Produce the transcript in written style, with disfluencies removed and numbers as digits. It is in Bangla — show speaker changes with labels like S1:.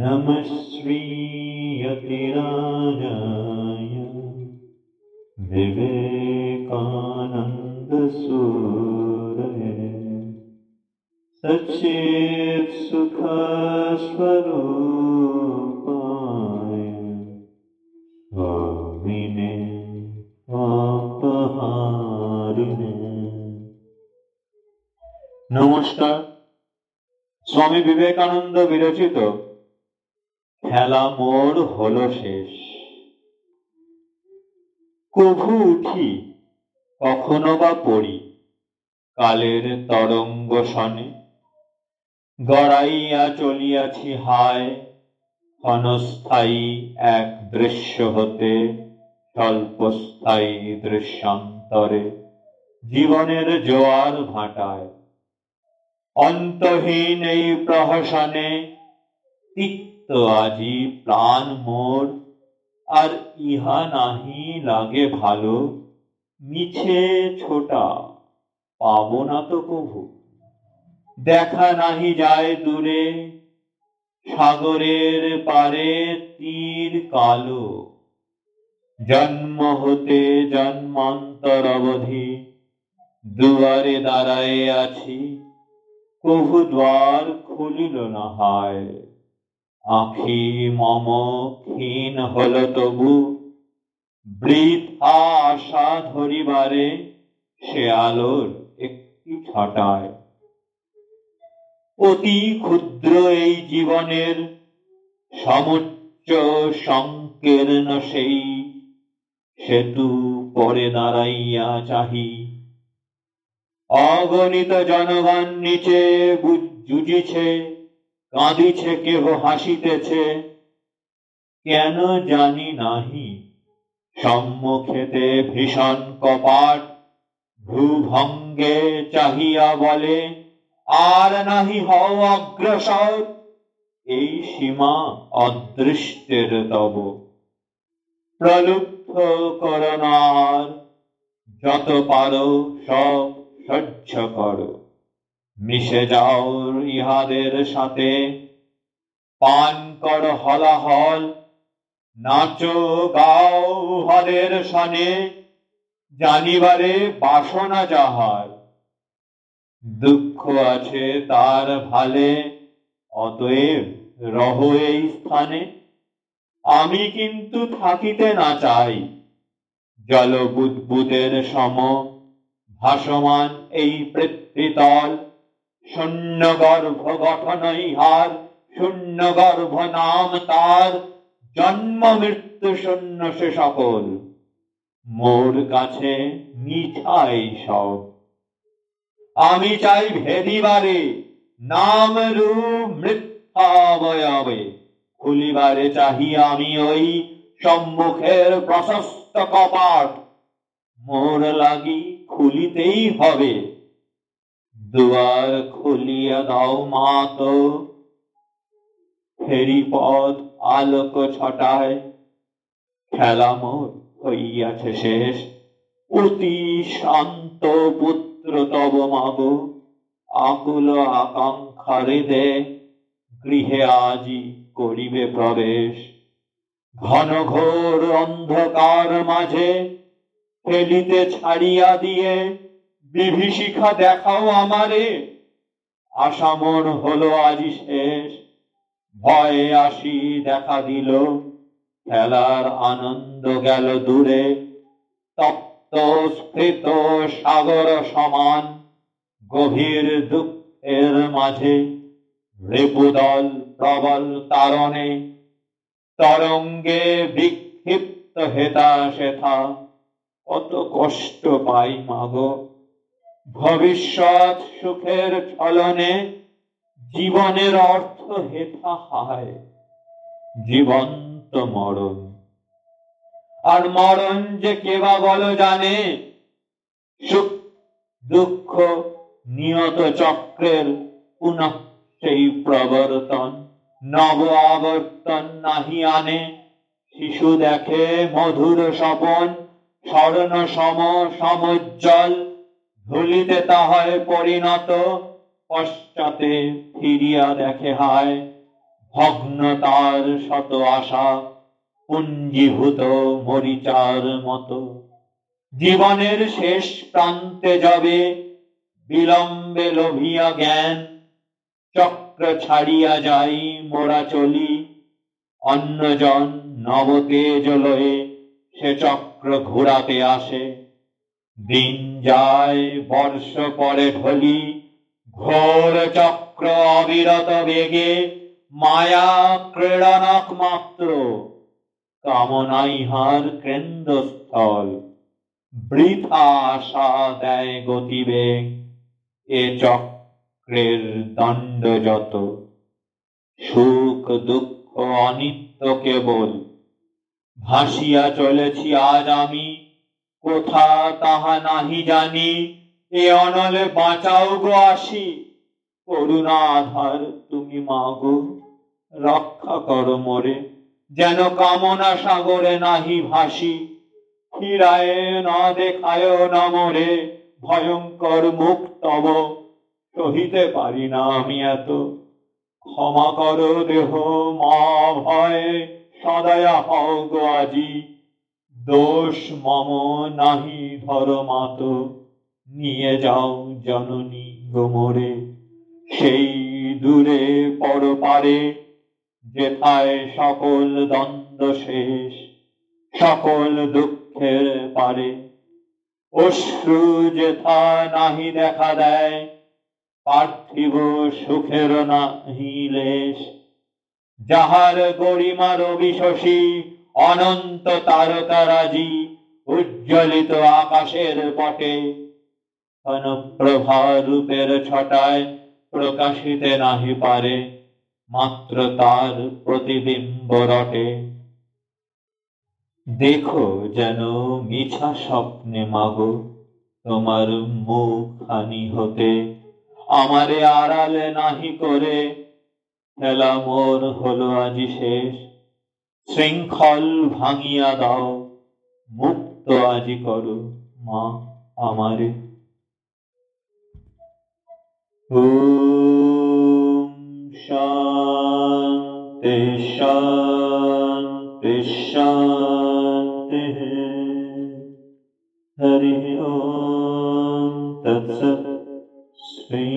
S1: नमः श्रीयतिराजाय विवेकानन्दसूरये सच्चित्सुखस्वरूपाय स्वामिने पापहारिणे। নমস্কার। স্বামী বিবেকানন্দ বিরচিত খেলা মোর হলো শেষ। কভু উঠি কখনো বা পড়ি কালের তরঙ্গ শনে, গড়াইয়া চলিয়াছি হায় ক্ষণস্থায়ী এক দৃশ্য হতে স্বল্পস্থায়ী দৃশ্যান্তরে, জীবনের জোয়ার ভাটায় অন্তহীন এই প্রহসনে তিক্ত আজি প্রাণ মোর। আর ইহা নাহি লাগে ভালো, মিছে ছোটা পাবো না তো কভু। দেখা নাহি যায় দূরে সাগরের পারে তীর কালো, জন্ম হতে জন্মান্তর অবধি দুয়ারে দাঁড়ায়ে আছি, কভু দ্বার খুলিল না হায়। আঁখি মম ক্ষীণ হল তবু বৃথা আশা ধরিবারে সে আলোর একটি ছটায়। অতি ক্ষুদ্র এই জীবনের সমুচ্চ সংকীর্ণ সেই সেতু পরে দাঁড়াইয়া চাহি, অগণিত জনগণ নিচে জুজিছে, কাঁদিছে, কেহ হাসিতেছে, কেন জানি নাহি। সম্মুখেতে ভীষণ কপাট ভ্রুভঙ্গে চাহিয়া বলে, আর নাহি হও অগ্রসর, এই সীমা অদৃষ্টের তব। প্রলুব্ধ করোনার যত পারো সব সহ্য করো, মিশে যাও ইহাদের সাথে, পান কর হলাহল, নাচো গাও উহাদের সনে, জানিবারে বাসনা যাহার, দুঃখ আছে তার ভালে, অতএব রহ এই স্থানে। আমি কিন্তু থাকিতে না চাই জল বুদ্বুদের সম, ভাসমান এই পৃথ্বীতল, শূন্য গর্ভ গঠন ইহার, শূন্য গর্ভ নাম তার, জন্ম মৃত্যু শূন্য সে সকল, মোর কাছে মিছাই সব। আমি চাই ভেদিবারে নাম রূপ মিথ্যা অবয়বে, খুলিবারে চাহি আমি ওই সম্মুখের প্রশস্ত কপাট, মোর লাগি খুলিতেই হবে। দুয়ার খুলিয়া দাও মাতো, ফেরি পথ আলোক ছটায়, খেলা মোর হইয়াছে শেষ। অতি শান্ত পুত্র তব মাগো, আকুল আকাঙ্ক্ষা হৃদে গৃহে আজি করিবে প্রবেশ। ঘন ঘোর অন্ধকার মাঝে ফেলিতে ছাড়িয়া দিয়ে বিভীষিকা দেখাও আমারে, আশা মন হলো আজি শেষ। ভয়ে আসি দেখা দিল, খেলার আনন্দ গেল দূরে, তপ্ত স্ফীত সাগর সমান গভীর দুঃখের মাঝে, রিপুদল প্রবল তারণে তরঙ্গে বিক্ষিপ্ত হেতা সেথা, কত কষ্ট পাই মাগো। ভবিষ্যৎ সুখের ছলনে জীবনের অর্থ হেথা হায়, জীবন্ত মরণ। আর মরণ যে কেবা বল জানে, সুখ দুঃখ নিয়ত চক্রের পুনঃ সেই প্রবর্তন, নব আবর্তন নাহি আনে। শিশু দেখে মধুর স্বপন, স্বর্ণ সম সমুজ্জ্বল, ধুলিতে তাহায় পরিণত, পশ্চাতে ফিরিয়া দেখে হায় ভগ্নতার শত আশা পুঞ্জীভূত মরিচার মতো। জীবনের শেষ প্রান্তে যাবে বিলম্বে লোভিয়া জ্ঞান, চক্র ছাড়িয়া যাই মোরা চলি, অন্যজন নবতেজ লয়ে সে চক্র ঘুরাতে আসে। দিন যায় বর্ষ পরে ঢলি, ঘোর চক্র অবিরত বেগে, মায়া ক্রীড়নক মাত্র, কামনা ইহার কেন্দ্রস্থল। বৃথা আশা দেয় গতিবেগ, এ চক্রের দণ্ড যত। সুখ দুঃখ অনিত্য কেবল, ভাসিয়া চলেছি আজ আমি, কোথা তাহা নাহি জানি। এ অনলে বাঁচাও গো আসি, করুণা আধার তুমি মাগো, রক্ষা করো মোরে, যেন কামনা সাগরে নাহি ভাসি। ফিরায় না দেখায় না মোরে, ভয়ঙ্কর মুখ তব, সহিতে পারি না আমি এত। ক্ষমা করো দেহ মা ভয়, সদয়া হও গো আজি, দোষ মম নাহি ধর মাত, নিয়ে যাও জননী গো মোরে, সেই দূরে পরপারে, যেথায় সকল দ্বন্দ্ব শেষ, সকল দুঃখের পারে। অশ্রু যেথা নাহি দেখা দেয়, পার্থিব সুখের নাহি লেশ, যাহার গরিমা রবি শশী, অনন্ত তারকারাজি, উজ্জ্বলিত আকাশের পটে, অনুপ্রভা রূপের ছটায় প্রকাশিতে নাহি পারে, মাত্র তার প্রতিবিম্ব রটে। দেখো যেন মিছা স্বপ্নে মাগো, তোমার মুখ হানি হতে, আমারে আড়ালে নাহি করে, খেলা মোর হলো আজি শেষ। শৃঙ্খল ভাঙিয়া দাও, মুক্ত আজি করো মা আমারে। ওম শান্তি শান্তি শান্তি। হরি ওম তৎসৎ। শ্রী